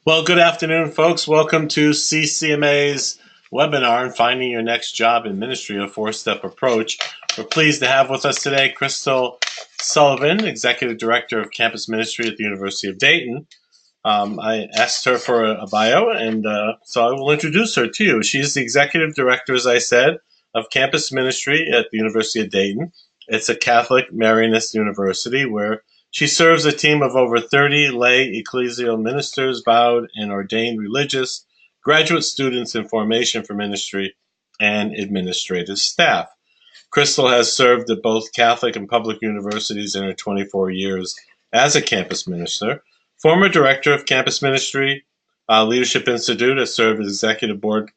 Well, good afternoon, folks. Welcome to CCMA's webinar on Finding Your Next Job in Ministry, a four-step approach. We're pleased to have with us today Crystal Sullivan, Executive Director of Campus Ministry at the University of Dayton. I asked her for a bio, and so I will introduce her to you. She's the Executive Director, as I said, of Campus Ministry at the University of Dayton. It's a Catholic Marianist university where she serves a team of over 30 lay ecclesial ministers, vowed and ordained religious, graduate students in formation for ministry, and administrative staff. Crystal has served at both Catholic and public universities in her 24 years as a campus minister. Former director of Campus Ministry Leadership Institute, has served as executive board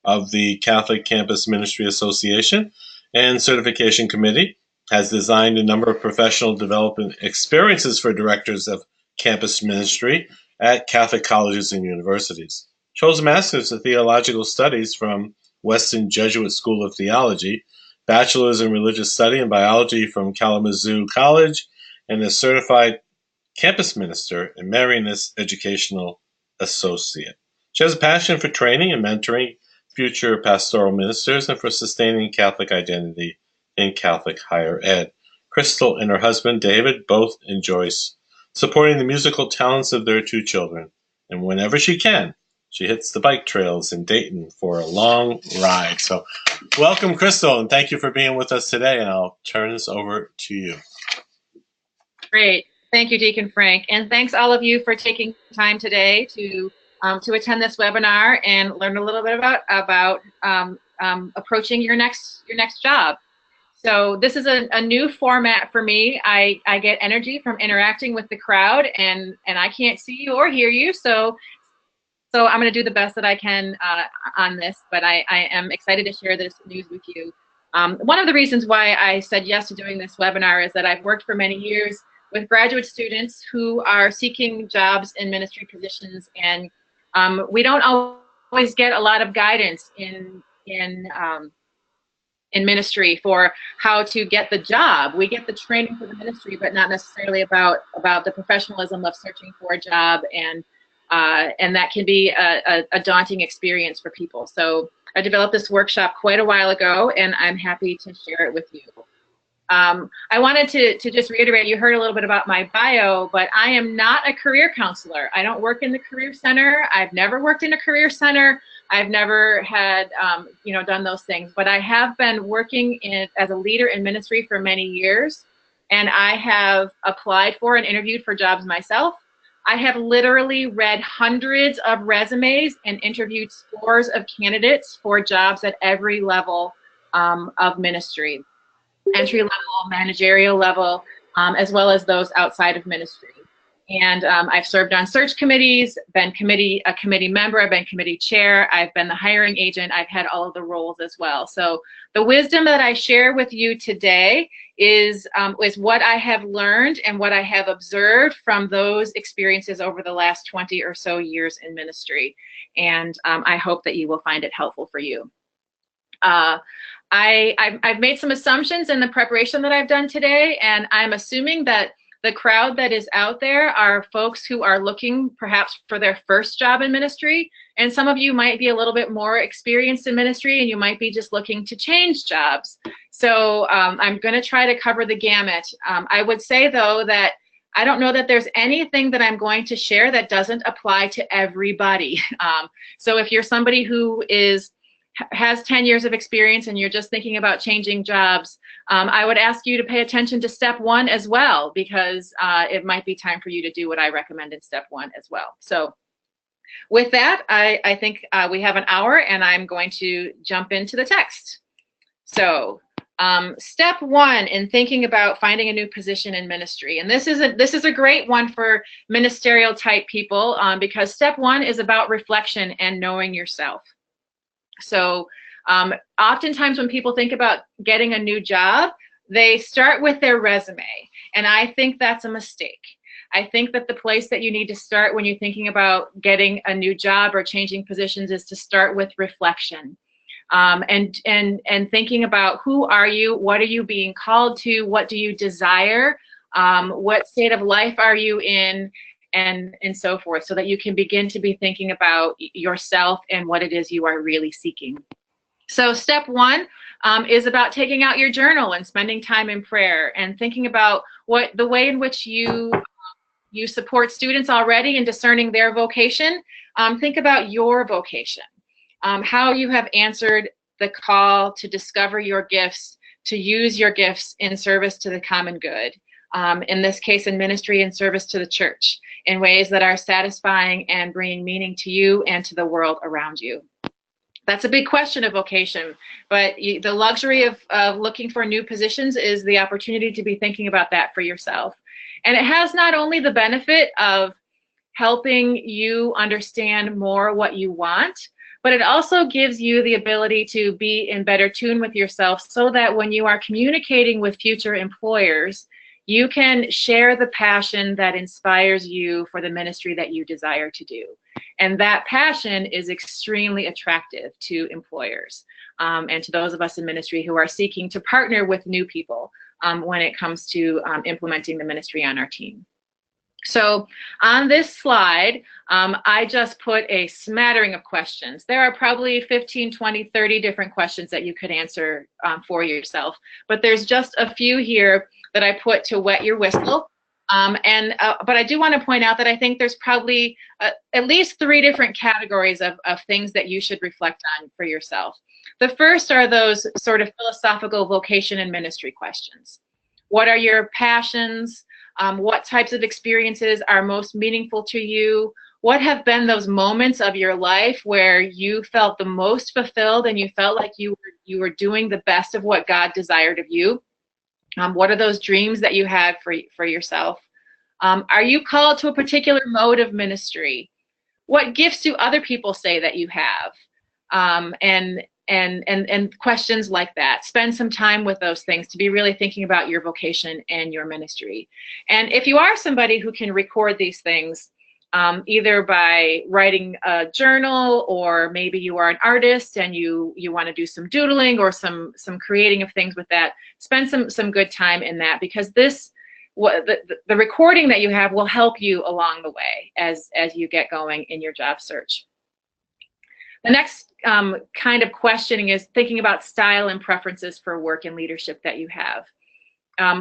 of the Catholic Campus Ministry Association and Certification Committee, has designed a number of professional development experiences for directors of campus ministry at Catholic colleges and universities. She holds a master's of theological studies from Weston Jesuit School of Theology, bachelor's in religious study and biology from Kalamazoo College, and is certified campus minister and Marianist educational associate. She has a passion for training and mentoring future pastoral ministers and for sustaining Catholic identity in Catholic higher ed. Crystal and her husband, David, both enjoy supporting the musical talents of their two children. And whenever she can, she hits the bike trails in Dayton for a long ride. So welcome, Crystal, and thank you for being with us today. And I'll turn this over to you. Great. Thank you, Deacon Frank. And thanks all of you for taking time today to attend this webinar and learn a little bit about approaching your next job. So this is a new format for me. I get energy from interacting with the crowd, and I can't see you or hear you, so I'm going to do the best that I can on this, but I am excited to share this news with you. One of the reasons why I said yes to doing this webinar is that I've worked for many years with graduate students who are seeking jobs in ministry positions, and we don't always get a lot of guidance in ministry for how to get the job. We get the training for the ministry, but not necessarily about the professionalism of searching for a job, and that can be a daunting experience for people. So I developed this workshop quite a while ago, and I'm happy to share it with you. I wanted to just reiterate, you heard a little bit about my bio, but I am not a career counselor. I don't work in the career center. I've never worked in a career center. I've never had, done those things, but I have been working as a leader in ministry for many years, and I have applied for and interviewed for jobs myself. I have literally read hundreds of resumes and interviewed scores of candidates for jobs at every level of ministry, entry level, managerial level, as well as those outside of ministry. And I've served on search committees, been a committee member, I've been committee chair, I've been the hiring agent, I've had all of the roles as well. So the wisdom that I share with you today is what I have learned and what I have observed from those experiences over the last 20 or so years in ministry. And I hope that you will find it helpful for you. I've made some assumptions in the preparation that I've done today, and I'm assuming that the crowd that is out there are folks who are looking perhaps for their first job in ministry, and some of you might be a little bit more experienced in ministry and you might be just looking to change jobs. So I'm going to try to cover the gamut. I would say, though, that I don't know that there's anything that I'm going to share that doesn't apply to everybody. So if you're somebody who has 10 years of experience and you're just thinking about changing jobs, I would ask you to pay attention to step one as well, because it might be time for you to do what I recommend in step one as well. So with that, I think we have an hour, and I'm going to jump into the text. So step one in thinking about finding a new position in ministry, and this is a great one for ministerial type people, because step one is about reflection and knowing yourself. So oftentimes when people think about getting a new job, they start with their resume, and I think that's a mistake. I think that the place that you need to start when you're thinking about getting a new job or changing positions is to start with reflection, and thinking about who are you, what are you being called to, what do you desire, what state of life are you in, and so forth, so that you can begin to be thinking about yourself and what it is you are really seeking. So step one is about taking out your journal and spending time in prayer and thinking about what the way in which you support students already in discerning their vocation. Think about your vocation, how you have answered the call to discover your gifts, to use your gifts in service to the common good. In this case, in ministry and service to the church, in ways that are satisfying and bringing meaning to you and to the world around you. That's a big question of vocation, but the luxury of looking for new positions is the opportunity to be thinking about that for yourself. And it has not only the benefit of helping you understand more what you want, but it also gives you the ability to be in better tune with yourself, so that when you are communicating with future employers, you can share the passion that inspires you for the ministry that you desire to do. And that passion is extremely attractive to employers and to those of us in ministry who are seeking to partner with new people when it comes to implementing the ministry on our team. So on this slide, I just put a smattering of questions. There are probably 15, 20, 30 different questions that you could answer for yourself, but there's just a few here that I put to wet your whistle. But I do want to point out that I think there's probably at least 3 different categories of things that you should reflect on for yourself. The first are those sort of philosophical vocation and ministry questions. What are your passions? What types of experiences are most meaningful to you? What have been those moments of your life where you felt the most fulfilled and you felt like you were doing the best of what God desired of you? What are those dreams that you had for yourself? Are you called to a particular mode of ministry? What gifts do other people say that you have? And questions like that. Spend some time with those things to be really thinking about your vocation and your ministry. And if you are somebody who can record these things, either by writing a journal, or maybe you are an artist and you want to do some doodling or some creating of things with that, spend some good time in that, because the recording that you have will help you along the way as you get going in your job search. The next kind of questioning is thinking about style and preferences for work and leadership that you have.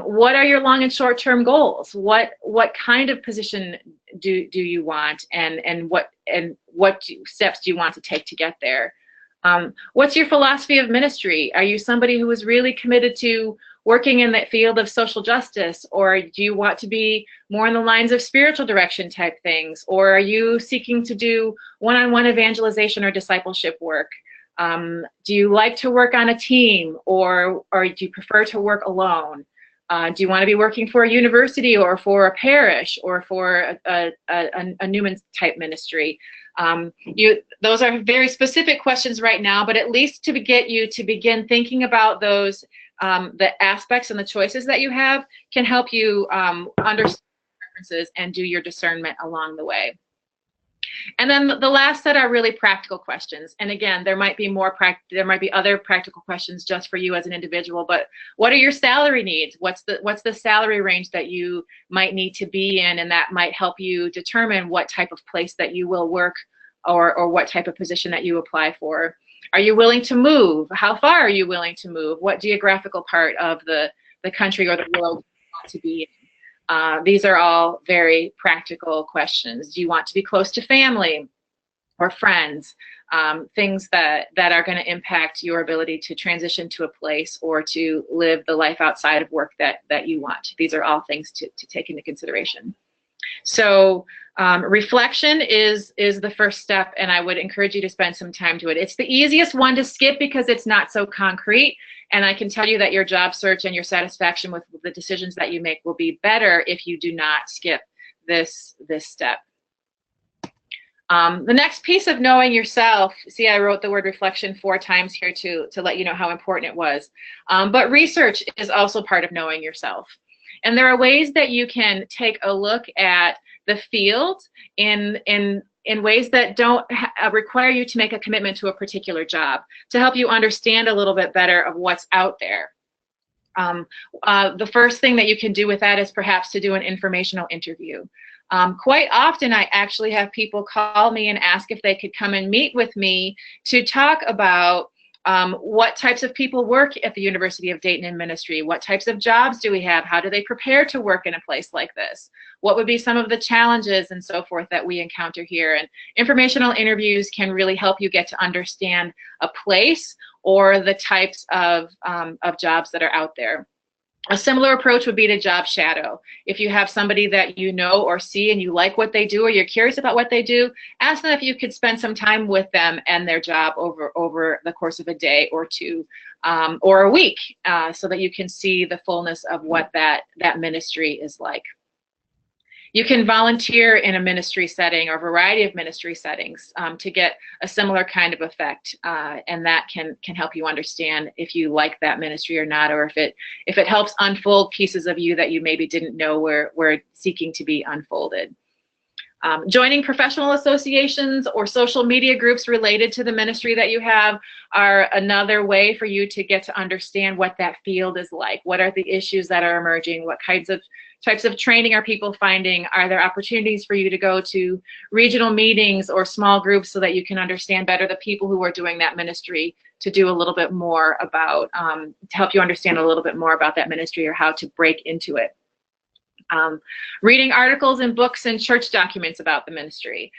What are your long and short-term goals? What kind of position do you want, and what steps do you want to take to get there? What's your philosophy of ministry? Are you somebody who is really committed to working in the field of social justice, or do you want to be more in the lines of spiritual direction type things, or are you seeking to do one-on-one evangelization or discipleship work? Do you like to work on a team, or do you prefer to work alone? Do you want to be working for a university or for a parish or for a Newman type ministry? Those are very specific questions right now, but at least to get you to begin thinking about those, the aspects and the choices that you have can help you understand preferences and do your discernment along the way. And then the last set are really practical questions. And again, there might be other practical questions just for you as an individual, but what are your salary needs? What's the salary range that you might need to be in? And that might help you determine what type of place that you will work, or what type of position that you apply for. Are you willing to move? How far are you willing to move? What geographical part of the country or the world do you want to be in? These are all very practical questions. Do you want to be close to family or friends? Things that are going to impact your ability to transition to a place or to live the life outside of work that you want. These are all things to take into consideration. So reflection is the first step, and I would encourage you to spend some time to it. It's the easiest one to skip because it's not so concrete, and I can tell you that your job search and your satisfaction with the decisions that you make will be better if you do not skip this step. The next piece of knowing yourself, see, I wrote the word reflection 4 times here to let you know how important it was, but research is also part of knowing yourself. And there are ways that you can take a look at the field in ways that don't require you to make a commitment to a particular job, to help you understand a little bit better of what's out there. The first thing that you can do with that is perhaps to do an informational interview. Quite often, I actually have people call me and ask if they could come and meet with me to talk about what types of people work at the University of Dayton in ministry, what types of jobs do we have, how do they prepare to work in a place like this, what would be some of the challenges and so forth that we encounter here. And informational interviews can really help you get to understand a place or the types of jobs that are out there. A similar approach would be to job shadow. If you have somebody that you know or see and you like what they do or you're curious about what they do, ask them if you could spend some time with them and their job over the course of a day or two or a week so that you can see the fullness of what that ministry is like. You can volunteer in a ministry setting or a variety of ministry settings to get a similar kind of effect, and that can help you understand if you like that ministry or not, or if it helps unfold pieces of you that you maybe didn't know were seeking to be unfolded. Joining professional associations or social media groups related to the ministry that you have are another way for you to get to understand what that field is like. What are the issues that are emerging? What types of training are people finding? Are there opportunities for you to go to regional meetings or small groups so that you can understand better the people who are doing that ministry, to do a little bit more about, to help you understand a little bit more about that ministry or how to break into it. Reading articles and books and church documents about the ministry.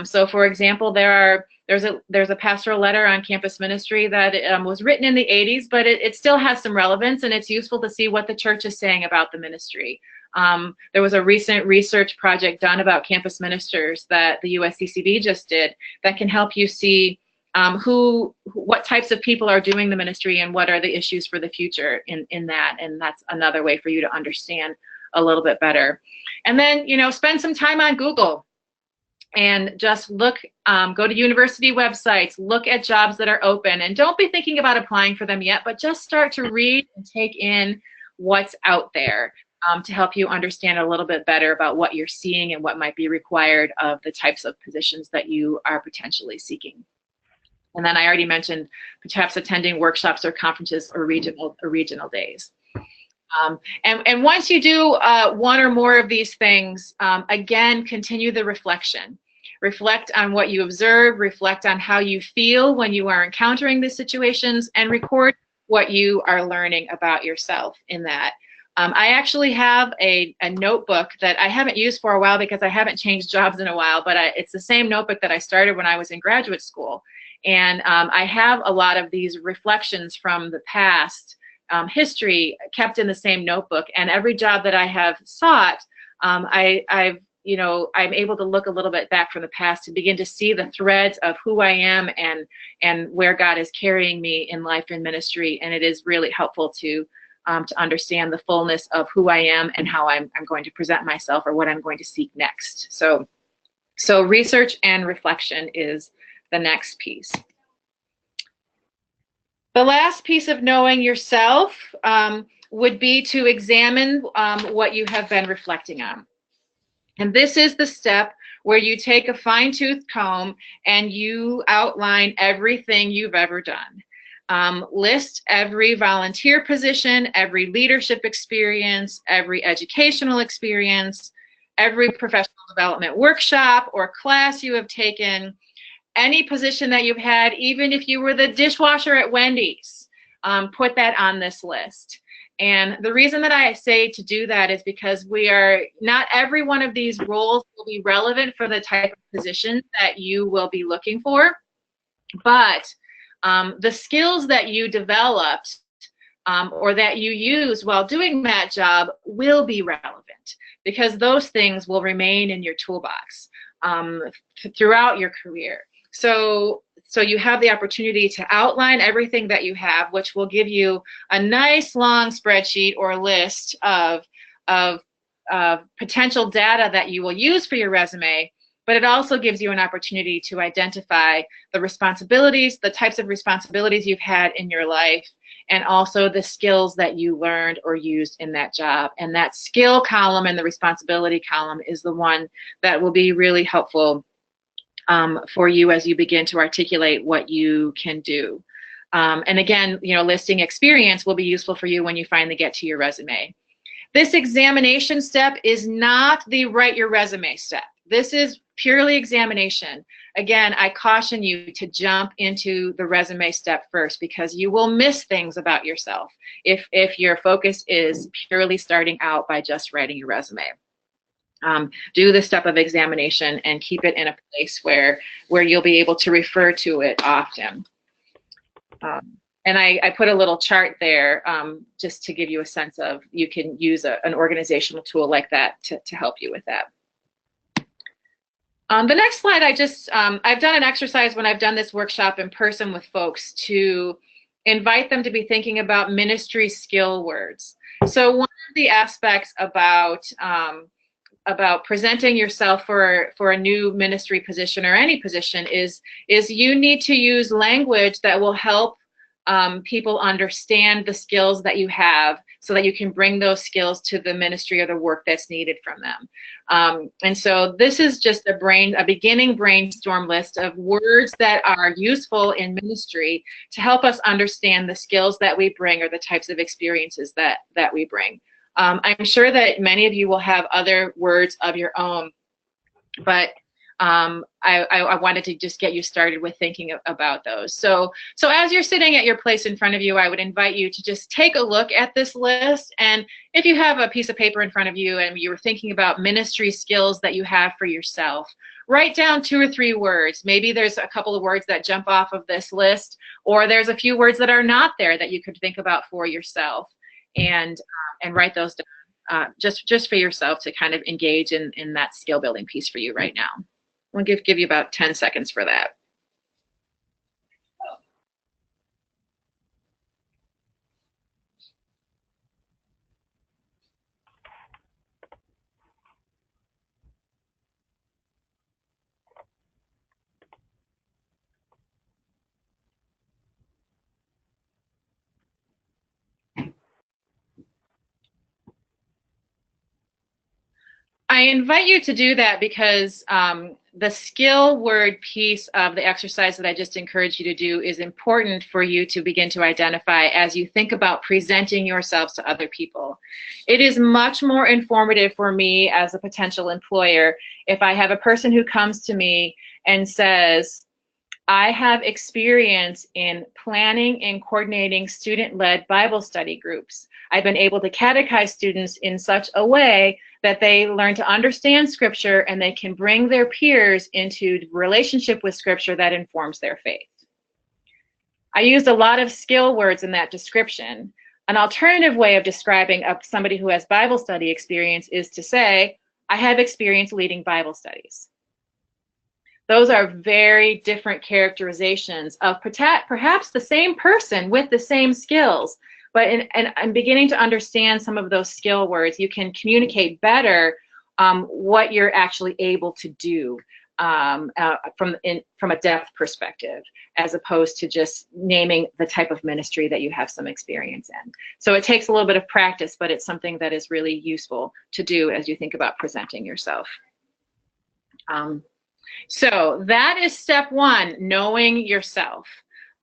So for example, there's a pastoral letter on campus ministry that was written in the 80s, but it still has some relevance, and it's useful to see what the church is saying about the ministry. There was a recent research project done about campus ministers that the USCCB just did that can help you see what types of people are doing the ministry and what are the issues for the future in that, and that's another way for you to understand a little bit better. And then, spend some time on Google and just look, go to university websites, look at jobs that are open, and don't be thinking about applying for them yet, but just start to read and take in what's out there to help you understand a little bit better about what you're seeing and what might be required of the types of positions that you are potentially seeking. And then I already mentioned perhaps attending workshops or conferences or regional days. And once you do one or more of these things, again, continue the reflection. Reflect on what you observe, reflect on how you feel when you are encountering these situations, and record what you are learning about yourself in that. I actually have a notebook that I haven't used for a while because I haven't changed jobs in a while, but it's the same notebook that I started when I was in graduate school. And I have a lot of these reflections from the past, history kept in the same notebook, and every job that I have sought, I'm able to look a little bit back from the past to begin to see the threads of who I am and where God is carrying me in life and ministry, and it is really helpful to understand the fullness of who I am and how I'm going to present myself or what I'm going to seek next. So research and reflection is the next piece. The last piece of knowing yourself would be to examine what you have been reflecting on. And this is the step where you take a fine-tooth comb and you outline everything you've ever done. List every volunteer position, every leadership experience, every educational experience, every professional development workshop or class you have taken, any position that you've had, even if you were the dishwasher at Wendy's, put that on this list. And the reason that I say to do that is because not every one of these roles will be relevant for the type of position that you will be looking for, but the skills that you developed or that you use while doing that job will be relevant, because those things will remain in your toolbox throughout your career. So you have the opportunity to outline everything that you have, which will give you a nice long spreadsheet or list of potential data that you will use for your resume, but it also gives you an opportunity to identify the responsibilities, the types of responsibilities you've had in your life, and also the skills that you learned or used in that job. And that skill column and the responsibility column is the one that will be really helpful for you as you begin to articulate what you can do. And again, listing experience will be useful for you when you finally get to your resume. This examination step is not the write your resume step. This is purely examination. Again, I caution you to jump into the resume step first because you will miss things about yourself if your focus is purely starting out by just writing your resume. Do the step of examination and keep it in a place where you'll be able to refer to it often. And I put a little chart there just to give you a sense of you can use an organizational tool like that to help you with that. The next slide, I've done an exercise when I've done this workshop in person with folks to invite them to be thinking about ministry skill words. So one of the aspects about presenting yourself for a new ministry position or any position is you need to use language that will help people understand the skills that you have so that you can bring those skills to the ministry or the work that's needed from them. And so this is just a beginning brainstorm list of words that are useful in ministry to help us understand the skills that we bring or the types of experiences that we bring. I'm sure that many of you will have other words of your own, but I wanted to just get you started with thinking about those. So as you're sitting at your place in front of you, I would invite you to just take a look at this list. And if you have a piece of paper in front of you and you were thinking about ministry skills that you have for yourself, write down 2 or 3 words. Maybe there's a couple of words that jump off of this list, or there's a few words that are not there that you could think about for yourself, and write those down just for yourself to kind of engage in that skill building piece for you right now. I'll give you about 10 seconds for that. I invite you to do that because the skill word piece of the exercise that I just encouraged you to do is important for you to begin to identify as you think about presenting yourselves to other people. It is much more informative for me as a potential employer if I have a person who comes to me and says, I have experience in planning and coordinating student-led Bible study groups. I've been able to catechize students in such a way that they learn to understand Scripture and they can bring their peers into relationship with Scripture that informs their faith. I used a lot of skill words in that description. An alternative way of describing somebody who has Bible study experience is to say, I have experience leading Bible studies. Those are very different characterizations of perhaps the same person with the same skills. But in beginning to understand some of those skill words, you can communicate better what you're actually able to do from a depth perspective, as opposed to just naming the type of ministry that you have some experience in. So it takes a little bit of practice, but it's something that is really useful to do as you think about presenting yourself. So that is step 1, knowing yourself.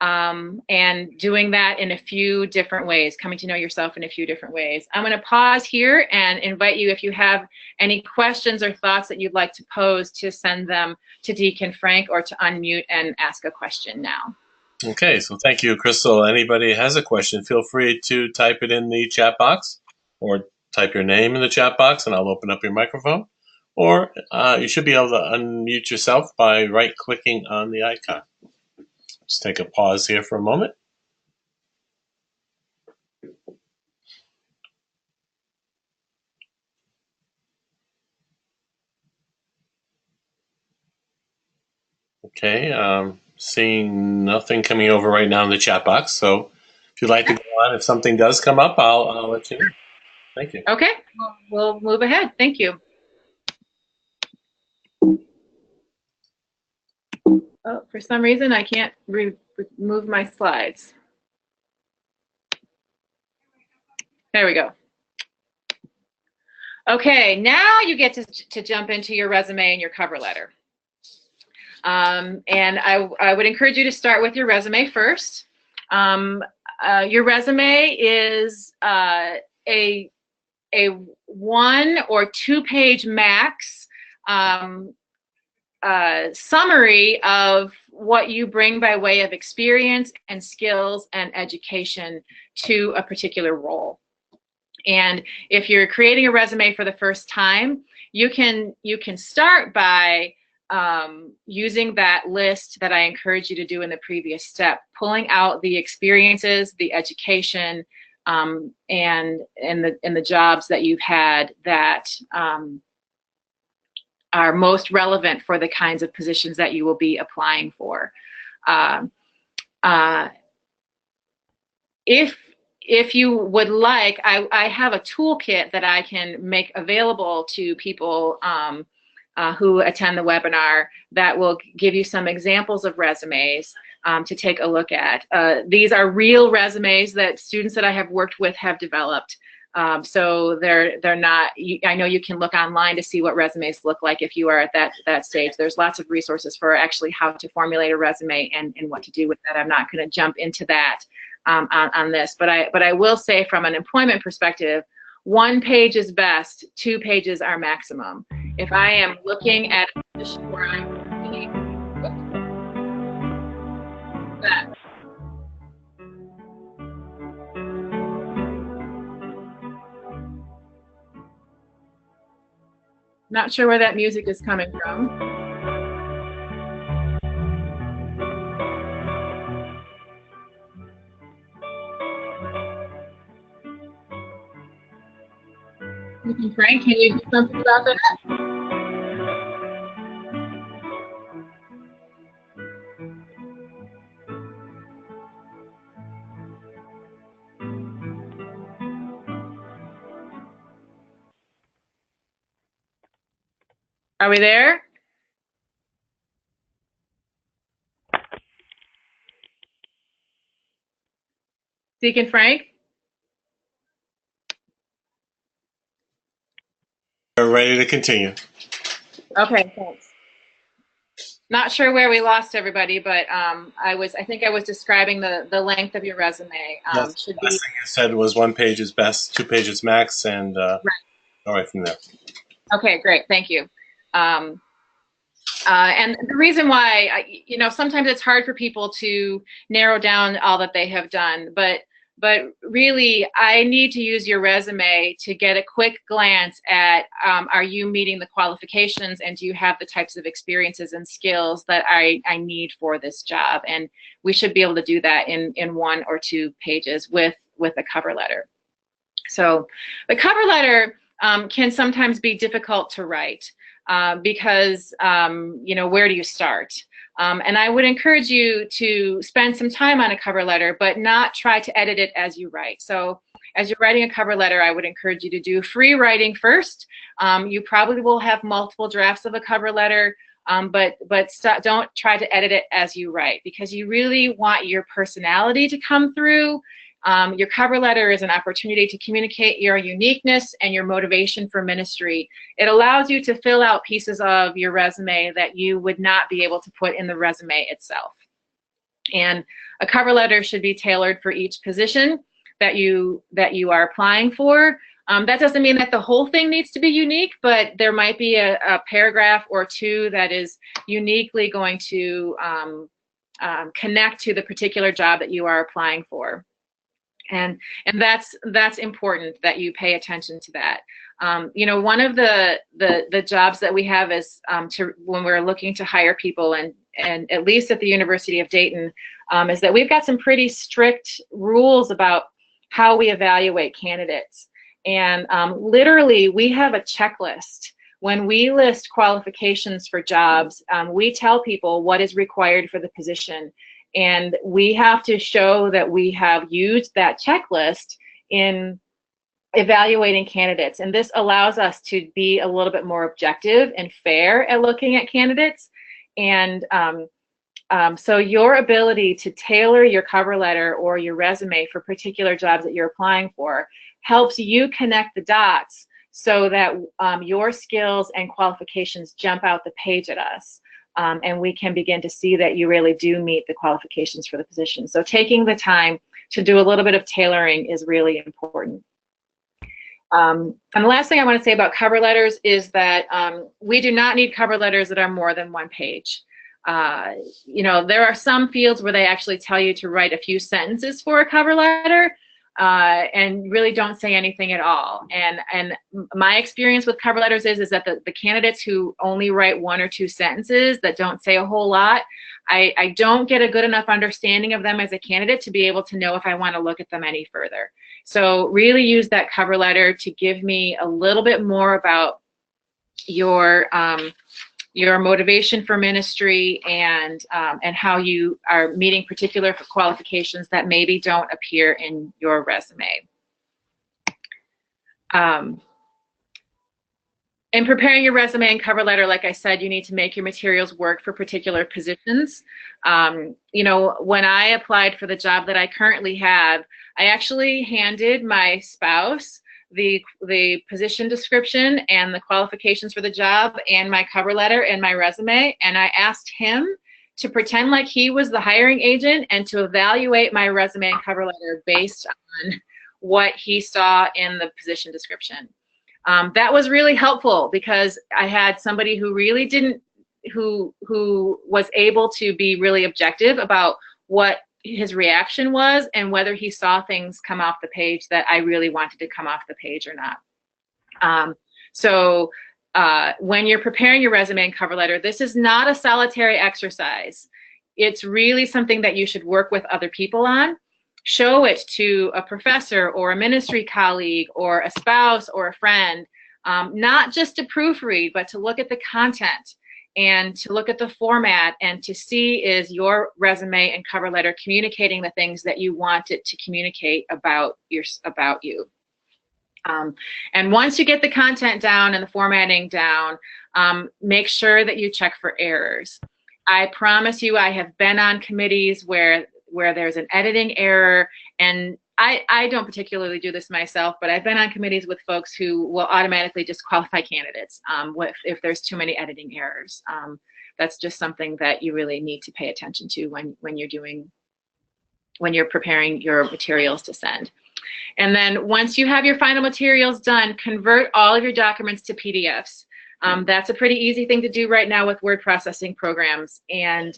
And doing that in a few different ways, coming to know yourself in a few different ways. I'm going to pause here and invite you, if you have any questions or thoughts that you'd like to pose, to send them to Deacon Frank or to unmute and ask a question now. Okay, so thank you, Crystal. Anybody has a question, feel free to type it in the chat box or type your name in the chat box and I'll open up your microphone. Or you should be able to unmute yourself by right-clicking on the icon. Just take a pause here for a moment. Okay, seeing nothing coming over right now in the chat box. So if you'd like to go on, if something does come up, I'll let you know. Thank you. Okay, we'll move ahead. Thank you. Oh, for some reason, I can't remove my slides. There we go. Okay, now you get to jump into your resume and your cover letter. And I would encourage you to start with your resume first. Your resume is a a 1 or 2 page max summary of what you bring by way of experience and skills and education to a particular role. And if you're creating a resume for the first time, you can start by using that list that I encouraged you to do in the previous step, pulling out the experiences, the education, and the jobs that you've had that are most relevant for the kinds of positions that you will be applying for. If you would like, I have a toolkit that I can make available to people who attend the webinar that will give you some examples of resumes to take a look at. These are real resumes that students that I have worked with have developed. So they're not, I know you can look online to see what resumes look like if you are at that stage. There's lots of resources for actually how to formulate a resume and what to do with that. I'm not going to jump into that on this, but I will say from an employment perspective, 1 page is best, 2 pages are maximum. If I am looking at a position where I'm looking that. Not sure where that music is coming from. Frank, can you do something about that? Are we there? Deacon Frank? We're ready to continue. Okay, thanks. Not sure where we lost everybody, but I think I was describing the length of your resume. Last thing you said was 1 page is best, 2 pages max, and right. All right from there. Okay, great, thank you. And the reason why, sometimes it's hard for people to narrow down all that they have done, but really, I need to use your resume to get a quick glance at, are you meeting the qualifications, and do you have the types of experiences and skills that I need for this job? And we should be able to do that in 1 or 2 pages with a cover letter. So the cover letter can sometimes be difficult to write because, where do you start? And I would encourage you to spend some time on a cover letter, but not try to edit it as you write. So as you're writing a cover letter, I would encourage you to do free writing first. You probably will have multiple drafts of a cover letter, but don't try to edit it as you write, because you really want your personality to come through. Your cover letter is an opportunity to communicate your uniqueness and your motivation for ministry. It allows you to fill out pieces of your resume that you would not be able to put in the resume itself. And a cover letter should be tailored for each position that you are applying for. That doesn't mean that the whole thing needs to be unique, but there might be a paragraph or 2 that is uniquely going to connect to the particular job that you are applying for. And that's important that you pay attention to that. One of the jobs that we have is when we're looking to hire people, and at least at the University of Dayton, is that we've got some pretty strict rules about how we evaluate candidates. And literally, we have a checklist. When we list qualifications for jobs, we tell people what is required for the position. And we have to show that we have used that checklist in evaluating candidates. And this allows us to be a little bit more objective and fair at looking at candidates. And so your ability to tailor your cover letter or your resume for particular jobs that you're applying for helps you connect the dots so that your skills and qualifications jump out the page at us. And we can begin to see that you really do meet the qualifications for the position. So taking the time to do a little bit of tailoring is really important. And the last thing I want to say about cover letters is that we do not need cover letters that are more than 1 page. You know, there are some fields where they actually tell you to write a few sentences for a cover letter and really don't say anything at all. And my experience with cover letters is that the candidates who only write 1 or 2 sentences that don't say a whole lot, I don't get a good enough understanding of them as a candidate to be able to know if I want to look at them any further. So really use that cover letter to give me a little bit more about your motivation for ministry and how you are meeting particular qualifications that maybe don't appear in your resume. In preparing your resume and cover letter, like I said, you need to make your materials work for particular positions. You know, when I applied for the job that I currently have, I actually handed my spouse the position description and the qualifications for the job and my cover letter and my resume, and I asked him to pretend like he was the hiring agent and to evaluate my resume and cover letter based on what he saw in the position description. That was really helpful because I had somebody who really didn't, who was able to be really objective about what his reaction was and whether he saw things come off the page that I really wanted to come off the page or not. So when you're preparing your resume and cover letter, this is not a solitary exercise. It's really something that you should work with other people on. Show it to a professor or a ministry colleague or a spouse or a friend, not just to proofread, but to look at the content and to look at the format and to see, is your resume and cover letter communicating the things that you want it to communicate about you. And once you get the content down and the formatting down, make sure that you check for errors. I promise you, I have been on committees where there's an editing error, and I don't particularly do this myself, but I've been on committees with folks who will automatically disqualify candidates if there's too many editing errors. That's just something that you really need to pay attention to when you're preparing your materials to send. And then once you have your final materials done, convert all of your documents to PDFs. That's a pretty easy thing to do right now with word processing programs. And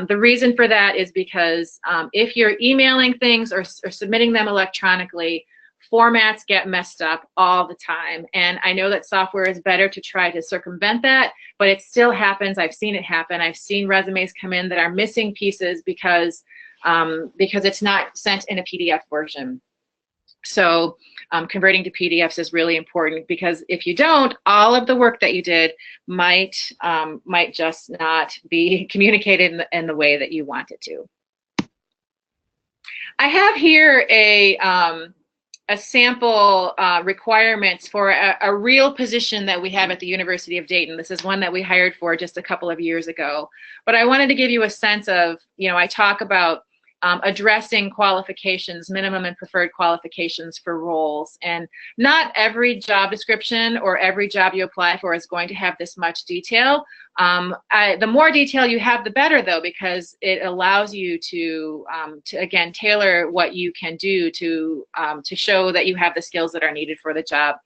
the reason for that is because if you're emailing things or submitting them electronically, formats get messed up all the time. And I know that software is better to try to circumvent that, but it still happens. I've seen it happen. I've seen resumes come in that are missing pieces because it's not sent in a PDF version. So converting to PDFs is really important, because if you don't, all of the work that you did might just not be communicated in the way that you want it to. I have here a sample requirements for a real position that we have at the University of Dayton. This is one that we hired for just a couple of years ago. But I wanted to give you a sense of, I talk about addressing qualifications, minimum and preferred qualifications for roles. And not every job description or every job you apply for is going to have this much detail. The more detail you have, the better, though, because it allows you to again, tailor what you can do to show that you have the skills that are needed for the job.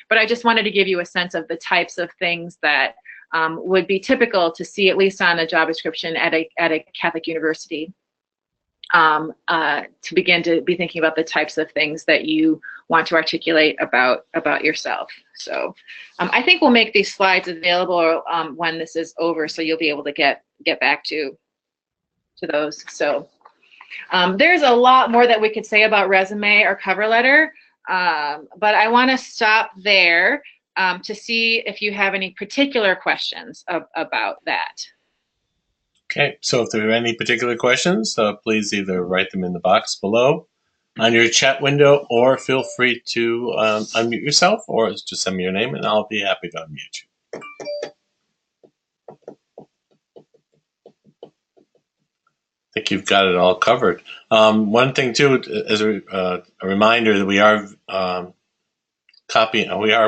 But I just wanted to give you a sense of the types of things that would be typical to see, at least on a job description at a Catholic university. To begin to be thinking about the types of things that you want to articulate about yourself. So I think we'll make these slides available when this is over, so you'll be able to get back to those. So there's a lot more that we could say about resume or cover letter, but I want to stop there to see if you have any particular questions about that. Okay, so if there are any particular questions, please either write them in the box below on your chat window, or feel free to unmute yourself, or just send me your name and I'll be happy to unmute you. I think you've got it all covered. One thing too, as a reminder, that we are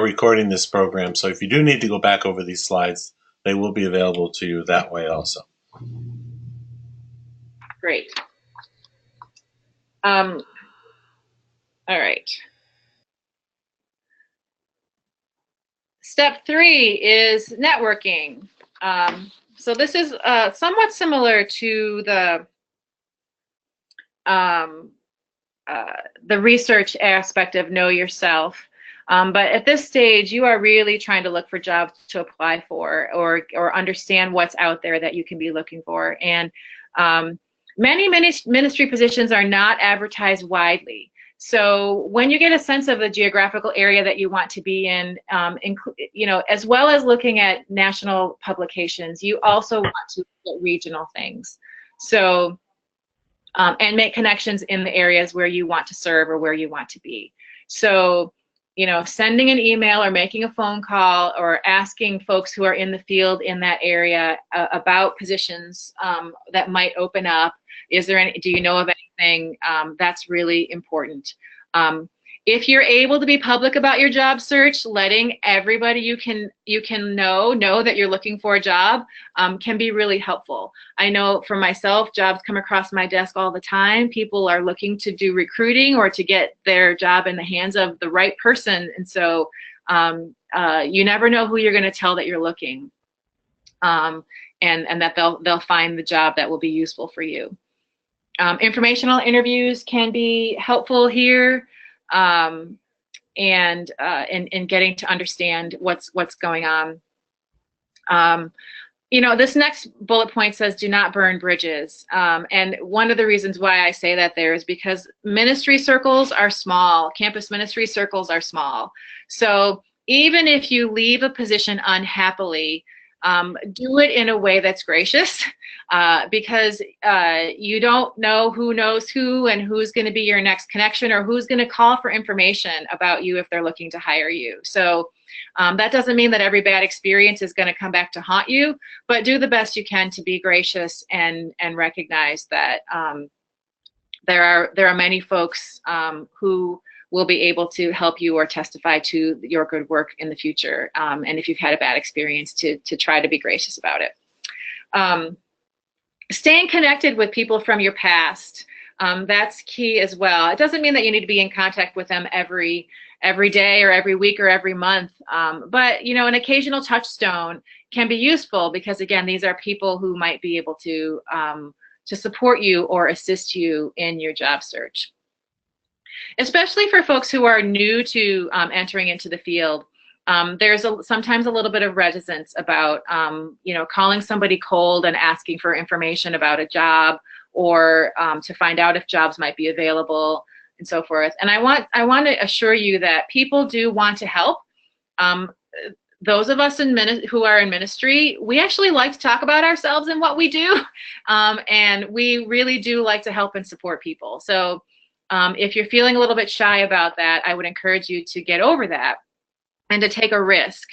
recording this program, so if you do need to go back over these slides, they will be available to you that way also. Great. All right. Step 3 is networking. So this is somewhat similar to the research aspect of know yourself. But at this stage, you are really trying to look for jobs to apply for, or understand what's out there that you can be looking for. And many ministry positions are not advertised widely. So when you get a sense of the geographical area that you want to be in, as well as looking at national publications, you also want to look at regional things. So, and make connections in the areas where you want to serve or where you want to be. So, sending an email or making a phone call or asking folks who are in the field in that area about positions that might open up. Do you know of anything? That's really important. If you're able to be public about your job search, letting everybody you can know that you're looking for a job can be really helpful. I know for myself, jobs come across my desk all the time. People are looking to do recruiting or to get their job in the hands of the right person. And so you never know who you're going to tell that you're looking, and that they'll find the job that will be useful for you. Informational interviews can be helpful here. And getting to understand what's going on. This next bullet point says, do not burn bridges. And one of the reasons why I say that there is because ministry circles are small. Campus ministry circles are small. So even if you leave a position unhappily, do it in a way that's gracious, because you don't know who knows who and who's going to be your next connection or who's going to call for information about you if they're looking to hire you. So that doesn't mean that every bad experience is going to come back to haunt you, but do the best you can to be gracious and recognize that there are many folks who will be able to help you or testify to your good work in the future. And if you've had a bad experience, to try to be gracious about it. Staying connected with people from your past, that's key as well. It doesn't mean that you need to be in contact with them every day or every week or every month. But an occasional touchstone can be useful because, again, these are people who might be able to support you or assist you in your job search. Especially for folks who are new to entering into the field, there's sometimes a little bit of reticence about calling somebody cold and asking for information about a job, or to find out if jobs might be available and so forth. And I want to assure you that people do want to help. Those of us who are in ministry, we actually like to talk about ourselves and what we do, and we really do like to help and support people. So if you're feeling a little bit shy about that, I would encourage you to get over that and to take a risk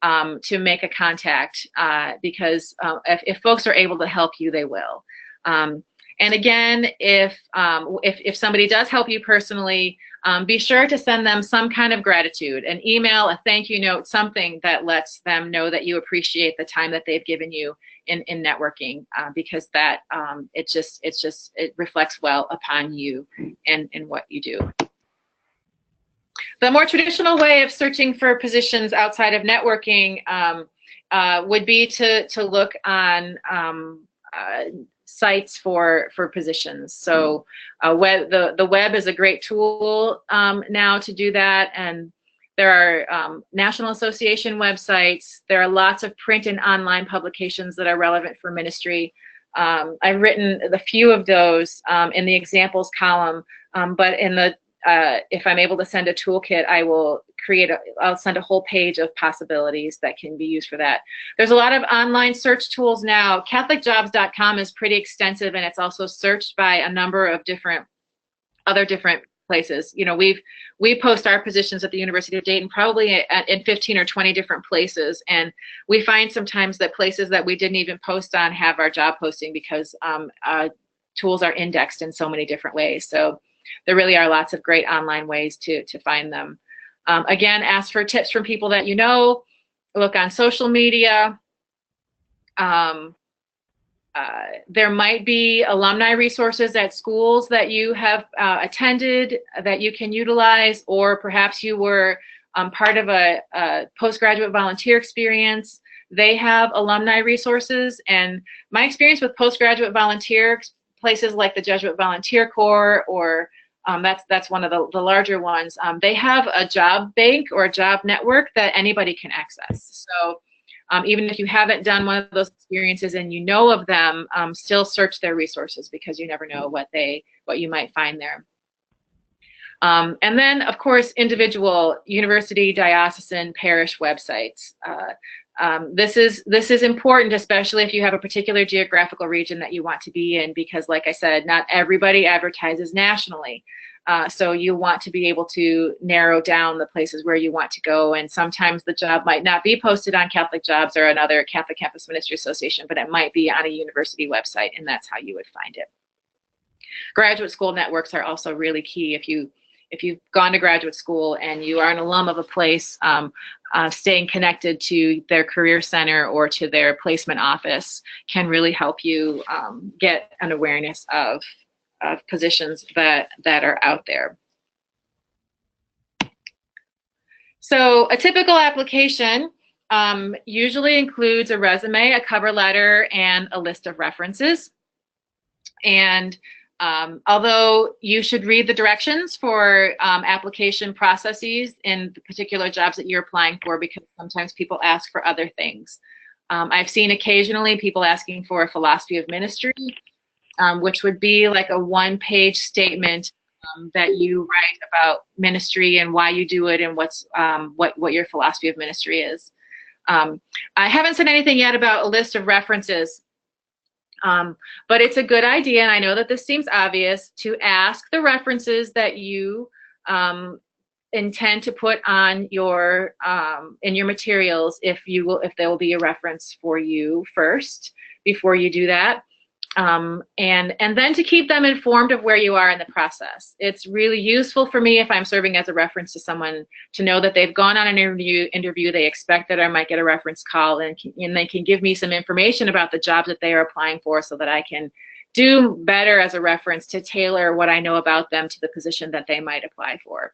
to make a contact, because if folks are able to help you, they will. And again, if somebody does help you personally, be sure to send them some kind of gratitude, an email, a thank you note, something that lets them know that you appreciate the time that they've given you in networking, because that it reflects well upon you and what you do. The more traditional way of searching for positions outside of networking would be to look on sites for positions. So the web is a great tool now to do that, and there are National Association websites. There are lots of print and online publications that are relevant for ministry. I've written a few of those in the examples column, but in the if I'm able to send a toolkit, I'll send a whole page of possibilities that can be used for that. There's a lot of online search tools now. CatholicJobs.com is pretty extensive, and it's also searched by a number of other different places. We post our positions at the University of Dayton probably in 15 or 20 different places, and we find sometimes that places that we didn't even post on have our job posting because tools are indexed in so many different ways. So there really are lots of great online ways to find them. Again, ask for tips from people that you know. Look on social media. There might be alumni resources at schools that you have attended that you can utilize, or perhaps you were part of a postgraduate volunteer experience. They have alumni resources, and my experience with postgraduate volunteer places like the Jesuit Volunteer Corps, or that's one of the larger ones, they have a job bank or a job network that anybody can access. So even if you haven't done one of those experiences and you know of them, still search their resources, because you never know what you might find there. And then, of course, individual university, diocesan, parish websites. This is important, especially if you have a particular geographical region that you want to be in, because, like I said, not everybody advertises nationally. So you want to be able to narrow down the places where you want to go, and sometimes the job might not be posted on Catholic Jobs or another Catholic Campus Ministry Association, but it might be on a university website, and that's how you would find it. Graduate school networks are also really key. If you've gone to graduate school and you are an alum of a place, staying connected to their career center or to their placement office can really help you get an awareness of positions that are out there. So a typical application usually includes a resume, a cover letter, and a list of references. And although you should read the directions for application processes in the particular jobs that you're applying for, because sometimes people ask for other things. I've seen occasionally people asking for a philosophy of ministry, which would be like a one-page statement that you write about ministry and why you do it and what your philosophy of ministry is. I haven't said anything yet about a list of references. But it's a good idea, and I know that this seems obvious, to ask the references that you intend to put on your in your materials if there will be a reference for you first before you do that. And then to keep them informed of where you are in the process. It's really useful for me if I'm serving as a reference to someone to know that they've gone on an interview, they expect that I might get a reference call, and they can give me some information about the jobs that they are applying for, so that I can do better as a reference to tailor what I know about them to the position that they might apply for.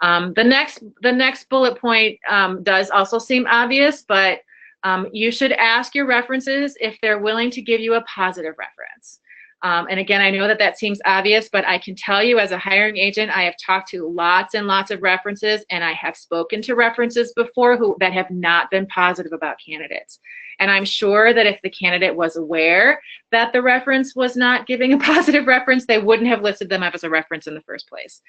The next bullet point does also seem obvious, but you should ask your references if they're willing to give you a positive reference. And again, I know that seems obvious, but I can tell you as a hiring agent, I have talked to lots and lots of references, and I have spoken to references before that have not been positive about candidates. And I'm sure that if the candidate was aware that the reference was not giving a positive reference, they wouldn't have listed them as a reference in the first place.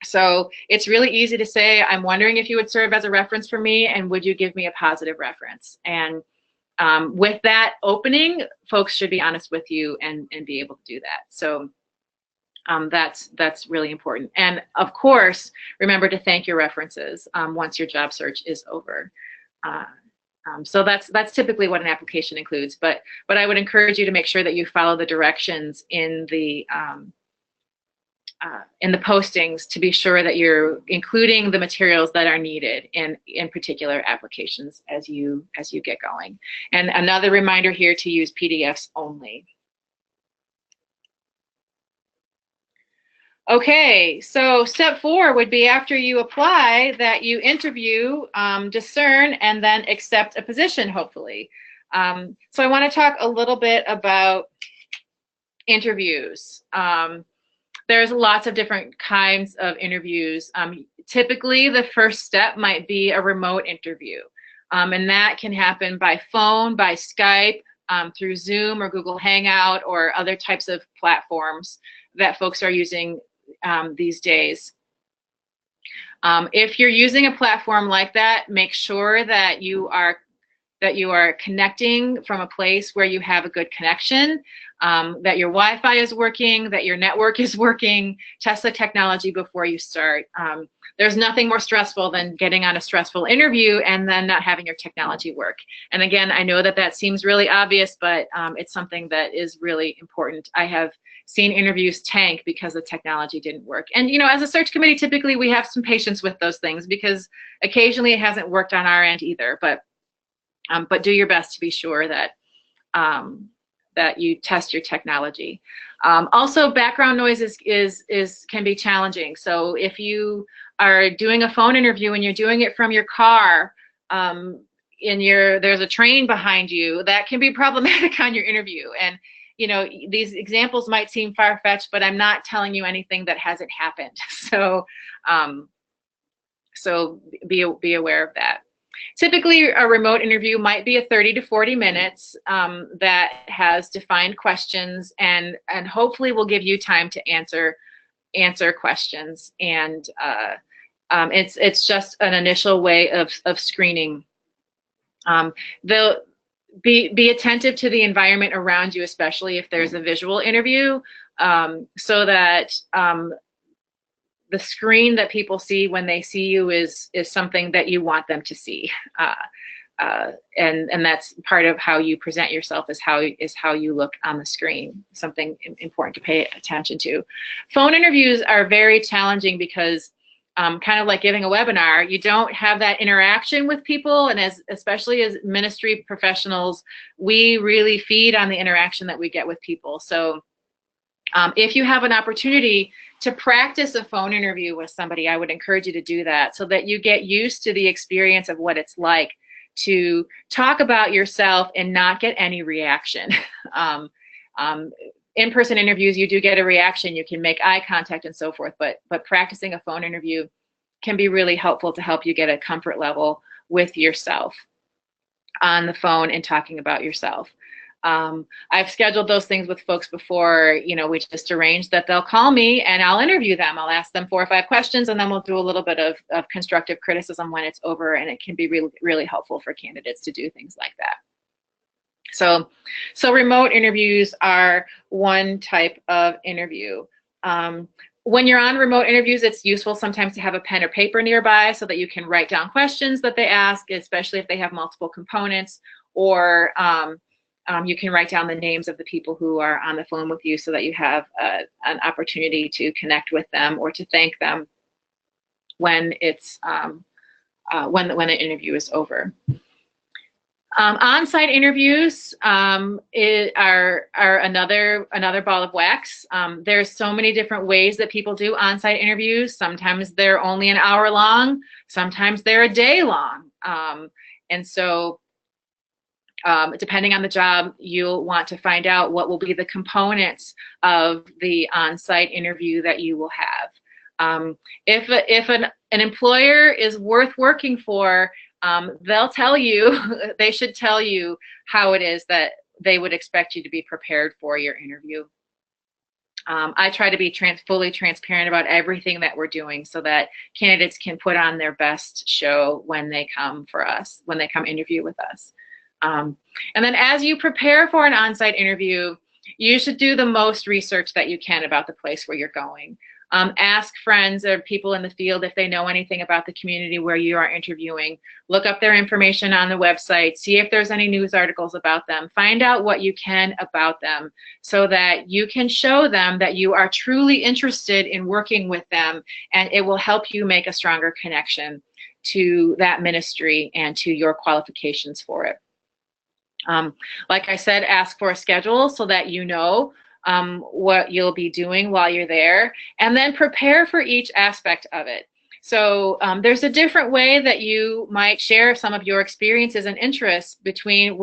So it's really easy to say, I'm wondering if you would serve as a reference for me, and would you give me a positive reference? And with that opening, folks should be honest with you and be able to do that. So that's really important. And of course, remember to thank your references once your job search is over. So that's typically what an application includes. But I would encourage you to make sure that you follow the directions in the postings to be sure that you're including the materials that are needed in particular applications as you get going. And another reminder here to use PDFs only. Okay, so step 4 would be, after you apply, that you interview, discern, and then accept a position, hopefully. So I want to talk a little bit about interviews. There's lots of different kinds of interviews. Typically, the first step might be a remote interview. And that can happen by phone, by Skype, through Zoom or Google Hangout, or other types of platforms that folks are using these days. If you're using a platform like that, make sure that you are connecting from a place where you have a good connection, that your Wi-Fi is working, that your network is working. Test the technology before you start. There's nothing more stressful than getting on a stressful interview and then not having your technology work. And again, I know that seems really obvious, but it's something that is really important. I have seen interviews tank because the technology didn't work. And as a search committee, typically we have some patience with those things, because occasionally it hasn't worked on our end either. But do your best to be sure that that you test your technology. Also, background noise can be challenging. So if you are doing a phone interview and you're doing it from your car, there's a train behind you, that can be problematic on your interview. And these examples might seem far-fetched, but I'm not telling you anything that hasn't happened. So be aware of that. Typically, a remote interview might be a 30 to 40 minutes that has defined questions and hopefully will give you time to answer questions. And it's just an initial way of screening. They'll be attentive to the environment around you, especially if there's a visual interview, so that the screen that people see when they see you is something that you want them to see, and that's part of how you present yourself, is how you look on the screen. Something important to pay attention to. Phone interviews are very challenging because, kind of like giving a webinar, you don't have that interaction with people, and especially as ministry professionals, we really feed on the interaction that we get with people. So if you have an opportunity to practice a phone interview with somebody, I would encourage you to do that, so that you get used to the experience of what it's like to talk about yourself and not get any reaction. In-person interviews, you do get a reaction, you can make eye contact and so forth, but practicing a phone interview can be really helpful to help you get a comfort level with yourself on the phone and talking about yourself. I've scheduled those things with folks before. We just arranged that they'll call me and I'll interview them. I'll ask them 4 or 5 questions, and then we'll do a little bit of constructive criticism when it's over, and it can be really, really helpful for candidates to do things like that. So remote interviews are one type of interview. When you're on remote interviews, it's useful sometimes to have a pen or paper nearby so that you can write down questions that they ask, especially if they have multiple components, or you can write down the names of the people who are on the phone with you so that you have an opportunity to connect with them or to thank them when it's when the interview is over. On-site interviews are another ball of wax. There's so many different ways that people do on-site interviews. Sometimes they're only an hour long, sometimes they're a day long, and so depending on the job, you'll want to find out what will be the components of the on-site interview that you will have. If an employer is worth working for, they'll tell you, they should tell you how it is that they would expect you to be prepared for your interview. I try to be fully transparent about everything that we're doing so that candidates can put on their best show when they come interview with us. And then as you prepare for an on-site interview, you should do the most research that you can about the place where you're going. Ask friends or people in the field if they know anything about the community where you are interviewing. Look up their information on the website. See if there's any news articles about them. Find out what you can about them so that you can show them that you are truly interested in working with them, and it will help you make a stronger connection to that ministry and to your qualifications for it. Like I said, ask for a schedule so that you know what you'll be doing while you're there, and then prepare for each aspect of it. So there's a different way that you might share some of your experiences and interests between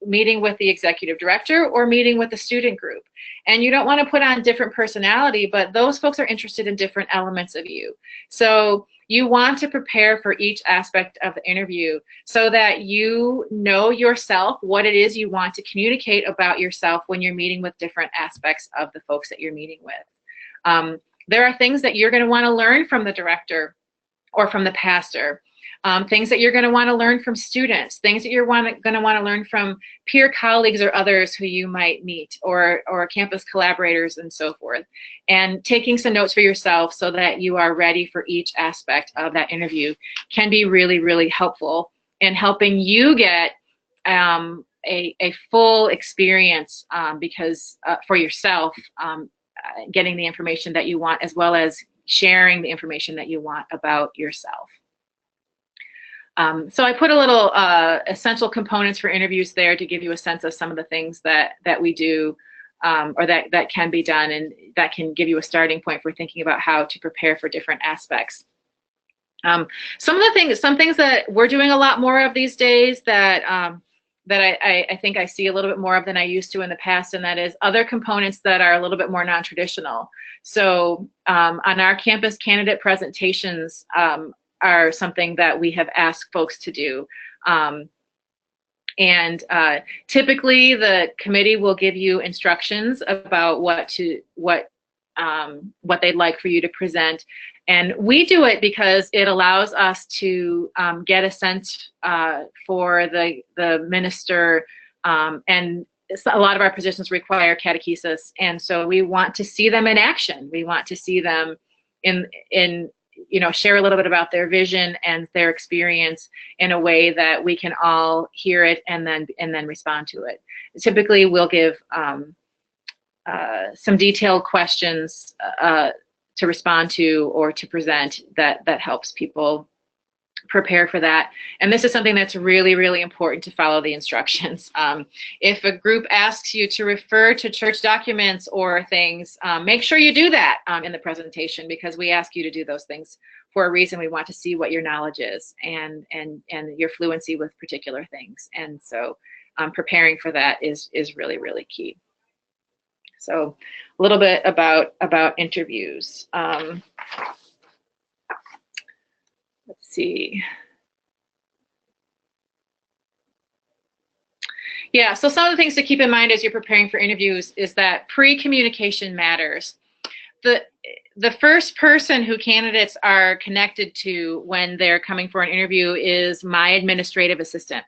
meeting with the executive director or meeting with the student group. And you don't want to put on different personality, but those folks are interested in different elements of you. So you want to prepare for each aspect of the interview so that you know yourself, what it is you want to communicate about yourself when you're meeting with different aspects of the folks that you're meeting with. There are things that you're going to want to learn from the director or from the pastor. Things that you're going to want to learn from students, things that you're going to want to learn from peer colleagues or others who you might meet, or campus collaborators and so forth. And taking some notes for yourself so that you are ready for each aspect of that interview can be really, really helpful in helping you get a full experience because for yourself, getting the information that you want, as well as sharing the information that you want about yourself. So I put a little essential components for interviews there to give you a sense of some of the things that we do or that can be done, and that can give you a starting point for thinking about how to prepare for different aspects. Some things that we're doing a lot more of these days that I think I see a little bit more of than I used to in the past, and that is other components that are a little bit more non-traditional. So on our campus, candidate presentations are something that we have asked folks to do. Typically the committee will give you instructions about what they'd like for you to present. And we do it because it allows us to get a sense for the minister, and a lot of our positions require catechesis, and so we want to see them in action. We want to see them share a little bit about their vision and their experience in a way that we can all hear it and then respond to it. Typically, we'll give some detailed questions to respond to or to present that helps people prepare for that. And this is something that's really, really important to follow the instructions. If a group asks you to refer to church documents or things, make sure you do that in the presentation, because we ask you to do those things for a reason. We want to see what your knowledge is and your fluency with particular things. And so preparing for that is really, really key. So a little bit about interviews. Let's see. Yeah, so some of the things to keep in mind as you're preparing for interviews is that pre-communication matters. The first person who candidates are connected to when they're coming for an interview is my administrative assistant.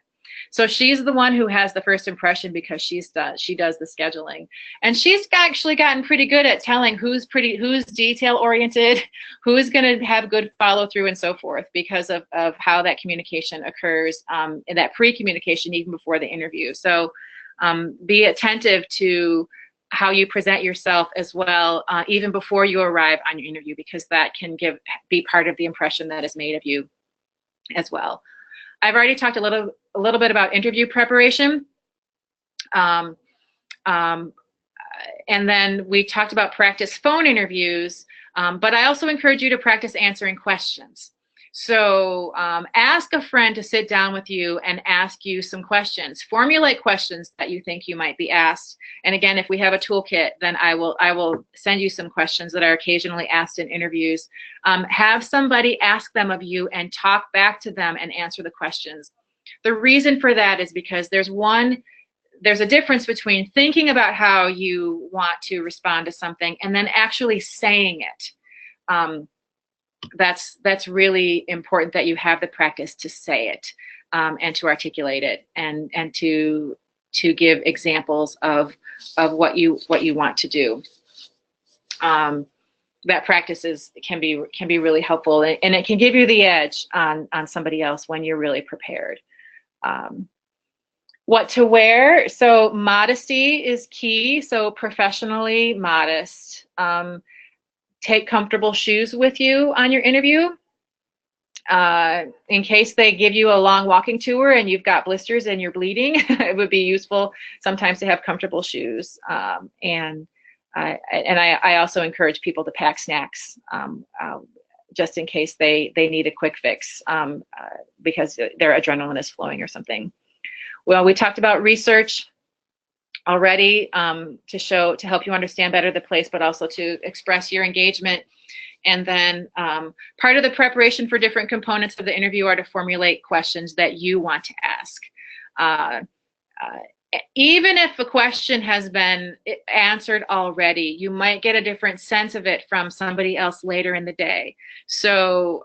So she's the one who has the first impression because she does the scheduling, and she's actually gotten pretty good at telling who's detail oriented, who's going to have good follow through, and so forth, because of how that communication occurs in that pre-communication even before the interview. So be attentive to how you present yourself as well, even before you arrive on your interview, because that can be part of the impression that is made of you as well. I've already talked a little bit about interview preparation. And then we talked about practice phone interviews, but I also encourage you to practice answering questions. So ask a friend to sit down with you and ask you some questions. Formulate questions that you think you might be asked. And again, if we have a toolkit, then I will send you some questions that are occasionally asked in interviews. Have somebody ask them of you and talk back to them and answer the questions. The reason for that is because there's a difference between thinking about how you want to respond to something and then actually saying it. That's really important, that you have the practice to say it and to articulate it and to give examples of what you want to do. That practice can be really helpful, and it can give you the edge on somebody else when you're really prepared. What to wear? So modesty is key. So professionally modest. Take comfortable shoes with you on your interview. In case they give you a long walking tour and you've got blisters and you're bleeding, it would be useful sometimes to have comfortable shoes. And I also encourage people to pack snacks just in case they need a quick fix because their adrenaline is flowing or something. Well, we talked about research already to help you understand better the place, but also to express your engagement. And then part of the preparation for different components of the interview are to formulate questions that you want to ask. Even if a question has been answered already, you might get a different sense of it from somebody else later in the day. So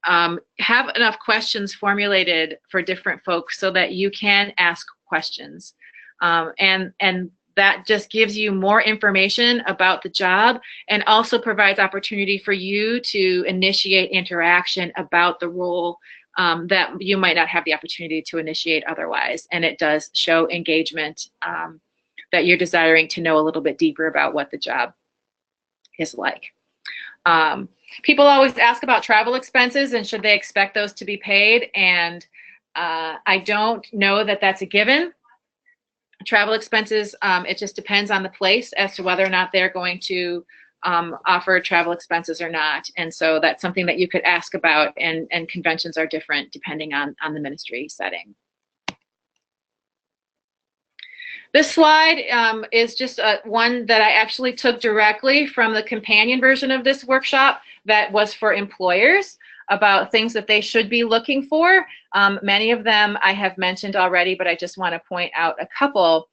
have enough questions formulated for different folks so that you can ask questions. And that just gives you more information about the job and also provides opportunity for you to initiate interaction about the role that you might not have the opportunity to initiate otherwise. And it does show engagement that you're desiring to know a little bit deeper about what the job is like. People always ask about travel expenses and should they expect those to be paid. And I don't know that that's a given. Travel expenses, it just depends on the place as to whether or not they're going to offer travel expenses or not. And so that's something that you could ask about, and conventions are different depending on the ministry setting. This slide is just one that I actually took directly from the companion version of this workshop that was for employers, about things that they should be looking for. Many of them I have mentioned already, but I just want to point out a couple.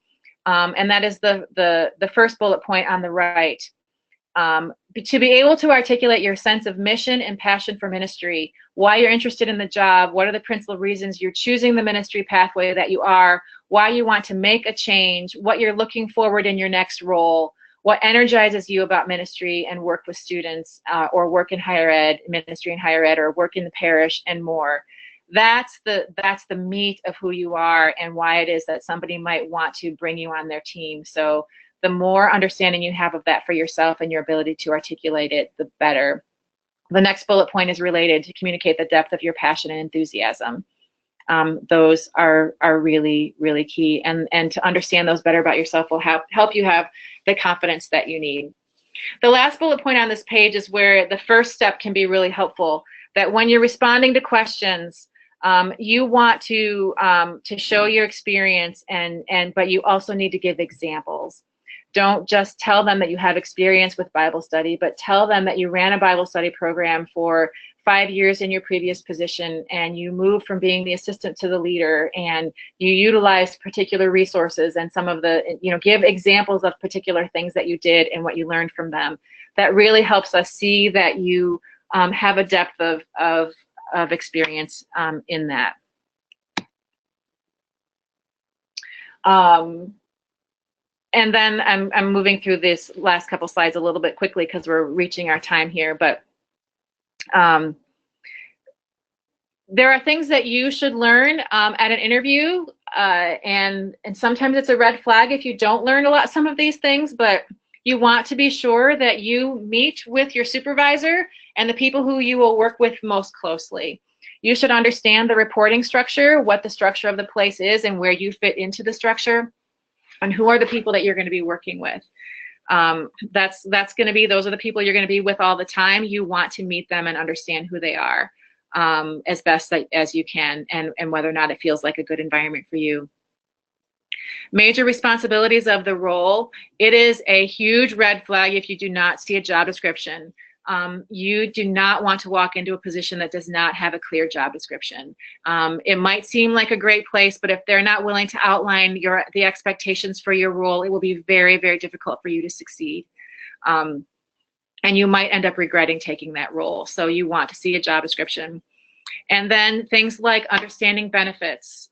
And that is the first bullet point on the right. To be able to articulate your sense of mission and passion for ministry, why you're interested in the job, what are the principal reasons you're choosing the ministry pathway that you are, why you want to make a change, what you're looking forward in your next role, what energizes you about ministry and work with students, or work in higher ed, ministry in higher ed, or work in the parish, and more. That's the meat of who you are and why it is that somebody might want to bring you on their team. So the more understanding you have of that for yourself and your ability to articulate it, the better. The next bullet point is related to communicate the depth of your passion and enthusiasm. Those are really, really key. And to understand those better about yourself will help you have the confidence that you need. The last bullet point on this page is where the first step can be really helpful, that when you're responding to questions, you want to show your experience, but you also need to give examples. Don't just tell them that you have experience with Bible study, but tell them that you ran a Bible study program for 5 years in your previous position, and you moved from being the assistant to the leader, and you utilized particular resources, and some of the, give examples of particular things that you did and what you learned from them. That really helps us see that you have a depth of experience in that. And then I'm moving through this last couple slides a little bit quickly because we're reaching our time here, but there are things that you should learn at an interview, and sometimes it's a red flag if you don't learn some of these things, but you want to be sure that you meet with your supervisor and the people who you will work with most closely. You should understand the reporting structure, what the structure of the place is, and where you fit into the structure, and who are the people that you're going to be working with. Those are the people you're going to be with all the time. You want to meet them and understand who they are as best as you can, and whether or not it feels like a good environment for you. Major responsibilities of the role. It is a huge red flag if you do not see a job description. You do not want to walk into a position that does not have a clear job description. It might seem like a great place, but if they're not willing to outline the expectations for your role, it will be very, very difficult for you to succeed. And you might end up regretting taking that role. So you want to see a job description. And then things like understanding benefits.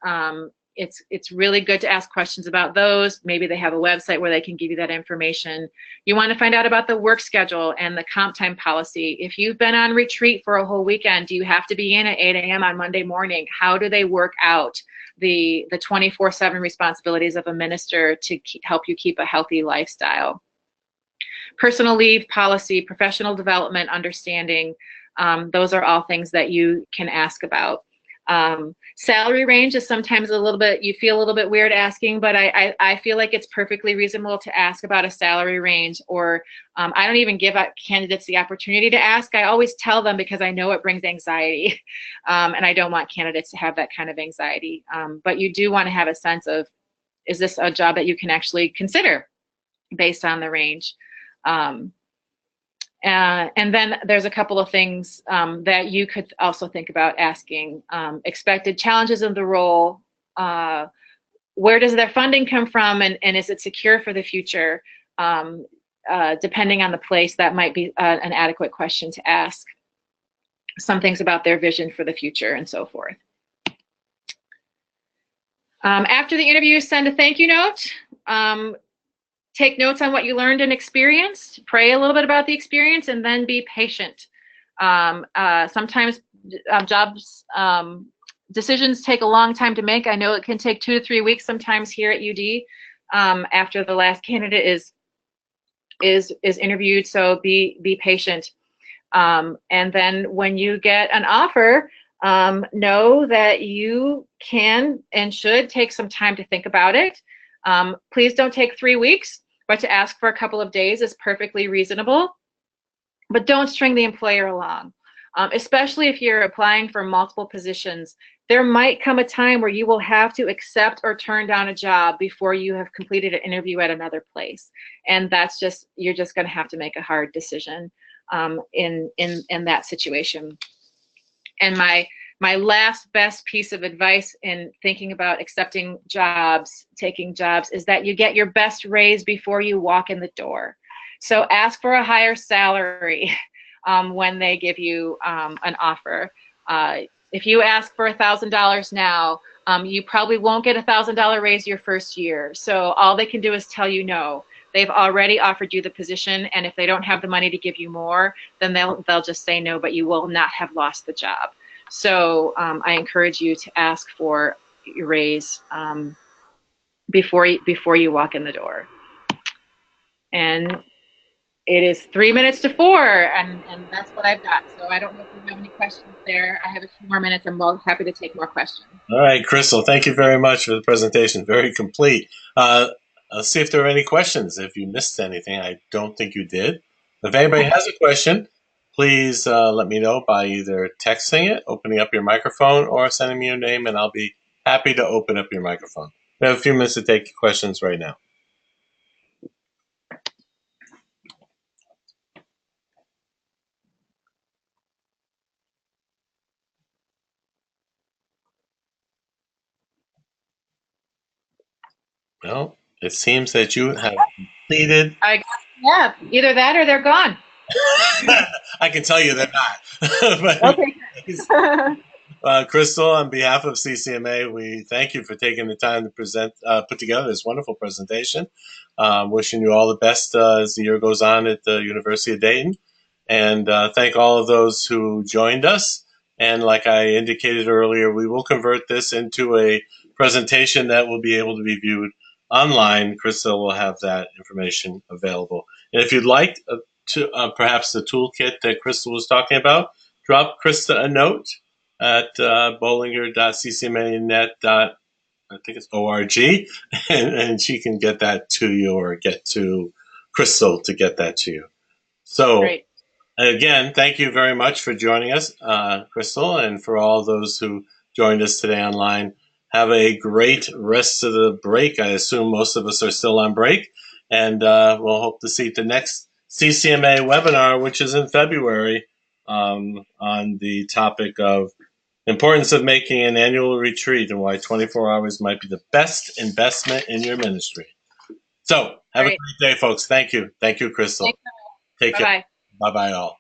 It's really good to ask questions about those. Maybe they have a website where they can give you that information. You want to find out about the work schedule and the comp time policy. If you've been on retreat for a whole weekend, do you have to be in at 8 a.m. on Monday morning? How do they work out the 24/7 responsibilities of a minister to help you keep a healthy lifestyle? Personal leave policy, professional development, understanding. Those are all things that you can ask about. Salary range is sometimes you feel a little bit weird asking, but I feel like it's perfectly reasonable to ask about a salary range, or I don't even give candidates the opportunity to ask. I always tell them because I know it brings anxiety, and I don't want candidates to have that kind of anxiety. But you do want to have a sense of, is this a job that you can actually consider based on the range? And then there's a couple of things that you could also think about asking. Expected challenges of the role. Where does their funding come from, and is it secure for the future? Depending on the place, that might be an adequate question to ask. Some things about their vision for the future and so forth. After the interview, send a thank you note. Take notes on what you learned and experienced, pray a little bit about the experience, and then be patient. Sometimes decisions take a long time to make. I know it can take 2 to 3 weeks sometimes here at UD after the last candidate is interviewed, so be patient. And then when you get an offer, know that you can and should take some time to think about it. Please don't take 3 weeks, but to ask for a couple of days is perfectly reasonable. but don't string the employer along. Especially if you're applying for multiple positions, there might come a time where you will have to accept or turn down a job before you have completed an interview at another place. And that's just, you're just going to have to make a hard decision in that situation. And my last best piece of advice in thinking about accepting jobs, taking jobs, is that you get your best raise before you walk in the door. So ask for a higher salary when they give you an offer. If you ask for $1,000 now, you probably won't get a $1,000 raise your first year. So all they can do is tell you no. They've already offered you the position, and if they don't have the money to give you more, then they'll just say no, but you will not have lost the job. So I encourage you to ask for your raise before you walk in the door. And it is 3 minutes to 4, and that's what I've got. So I don't know if you have any questions there. I have a few more minutes. I'm well happy to take more questions. All right, Crystal, thank you very much for the presentation. Very complete. Let's see if there are any questions. If you missed anything, I don't think you did. If anybody has a question, please let me know by either texting it, opening up your microphone, or sending me your name, and I'll be happy to open up your microphone. We have a few minutes to take questions right now. Well, it seems that you have completed. Yeah, either that or they're gone. I can tell you they're not. But okay. Crystal, on behalf of CCMA, we thank you for taking the time to put together this wonderful presentation. Wishing you all the best as the year goes on at the University of Dayton. And thank all of those who joined us. And like I indicated earlier, we will convert this into a presentation that will be able to be viewed online. Crystal will have that information available. And if you'd like to perhaps the toolkit that Crystal was talking about, drop Krista a note at bollinger.ccmanet.org, and she can get that to you, or get to Crystal to get that to you. So Great. Again, thank you very much for joining us, Crystal, and for all those who joined us today online. Have a great rest of the break. I assume most of us are still on break, and we'll hope to see you at the next CCMA webinar, which is in February, on the topic of importance of making an annual retreat and why 24 hours might be the best investment in your ministry. So have a great day, folks. Thank you. Thank you, Crystal. Thanks. Take care. Bye-bye. Bye-bye all.